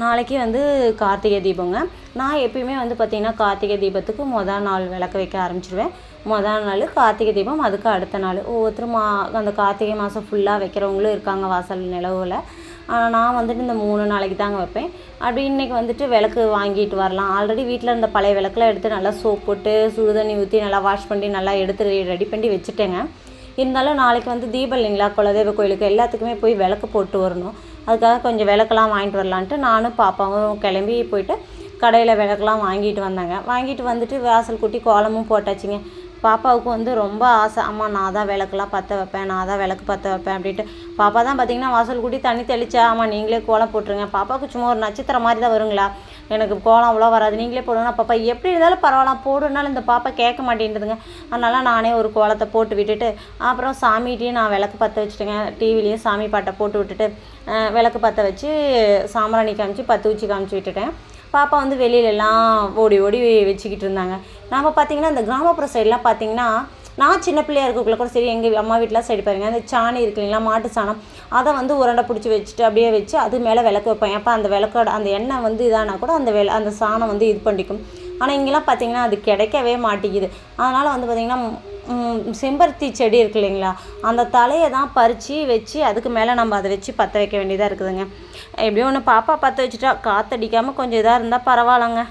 நாளைக்கு வந்து கார்த்திகை தீபங்க. நான் எப்பயுமே வந்து பார்த்திங்கன்னா கார்த்திகை தீபத்துக்கு மொதல் நாள் விளக்கு வைக்க ஆரம்பிச்சிடுவேன். மொதல் நாள் கார்த்திகை தீபம், அதுக்கு அடுத்த நாள் ஒவ்வொருத்தரும் அந்த கார்த்திகை மாதம் ஃபுல்லாக வைக்கிறவங்களும் இருக்காங்க வாசல் நிலவில். ஆனால் நான் வந்துட்டு இந்த 3 நாளைக்கு தாங்க வைப்பேன். அப்படி இன்றைக்கி வந்துட்டு விளக்கு வாங்கிட்டு வரலாம். ஆல்ரெடி வீட்டில் இருந்த பழைய விளக்குலாம் எடுத்து நல்லா சோப் போட்டு சுடுதண்ணி ஊற்றி நல்லா வாஷ் பண்ணி நல்லா எடுத்து ரெடி பண்ணி வச்சுட்டேங்க. இருந்தாலும் நாளைக்கு வந்து தீபம் இல்லைங்களா, குலதெய்வ கோயிலுக்கு எல்லாத்துக்குமே போய் விளக்கு போட்டு வரணும். அதுக்காக கொஞ்சம் விளக்கெல்லாம் வாங்கிட்டு வரலான்ட்டு நானும் பாப்பாவும் கிளம்பி போயிட்டு கடையில் விளக்கெல்லாம் வாங்கிட்டு வந்தாங்க. வாங்கிட்டு வந்துட்டு வாசல் கூட்டி கோலமும் போட்டாச்சுங்க. பாப்பாவுக்கு வந்து ரொம்ப ஆசை, அம்மா நான் தான் விளக்குலாம் பற்ற வைப்பேன், நான் தான் விளக்கு பற்ற வைப்பேன் அப்படின்ட்டு. பாப்பா தான் பார்த்திங்கன்னா வாசல் கூட்டி தண்ணி தெளிச்சா, அம்மா நீங்களே கோலம் போட்டுருங்க, பாப்பாவுக்கு சும்மா ஒரு நட்சத்திரம் மாதிரி தான் வருங்களா, எனக்கு கோலம் அவ்வளோ வராது, நீங்களே போடுங்க. பாப்பா எப்படி இருந்தாலும் பரவாயில்ல போடுனாலும் இந்த பாப்பா கேட்க மாட்டேன்றதுங்க. அதனால் நானே ஒரு கோலத்தை போட்டு விட்டுட்டு அப்புறம் சாமிகிட்டையும் நான் விளக்கு பற்ற வச்சுட்டேங்க. டிவிலையும் சாமி பாட்டை போட்டு விட்டுட்டு விளக்கு பற்ற வச்சு சாம்பிராணி காமிச்சு பற்ற வச்சு காமிச்சு விட்டுட்டேன். பாப்பா வந்து வெளியிலலாம் ஓடி ஓடி வச்சுக்கிட்டு இருந்தாங்க. நம்ம பார்த்திங்கன்னா இந்த கிராமப்புற சைடெலாம் பார்த்திங்கன்னா, நான் சின்ன பிள்ளையாக இருக்கக்குள்ள கூட சரி, எங்கள் அம்மா வீட்டில் சைடு பாருங்கள், அந்த சாணி இருக்கு இல்லைங்களா, மாட்டு சாணம், அதை வந்து உருண்டை பிடிச்சி வச்சுட்டு அப்படியே வச்சு அது மேலே விளக்கு வைப்பேன். அப்போ அந்த விளக்கோட அந்த எண்ணெய் வந்து இதானா கூட அந்த சாணம் வந்து இது பண்ணிக்கும். ஆனால் இங்கெல்லாம் பார்த்திங்கன்னா அது கிடைக்கவே மாட்டேங்குது. அதனால் வந்து பார்த்திங்கன்னா செம்பருத்தி செடி இருக்கு இல்லைங்களா, அந்த தலையை தான் பறித்து வச்சு அதுக்கு மேலே நம்ம அதை வச்சு பற்ற வைக்க வேண்டியதாக இருக்குதுங்க. எப்படியும் ஒன்று பாப்பா பற்ற வச்சுட்டா, காற்றடிக்காமல் கொஞ்சம் இதாக இருந்தால் பரவாயில்லங்க.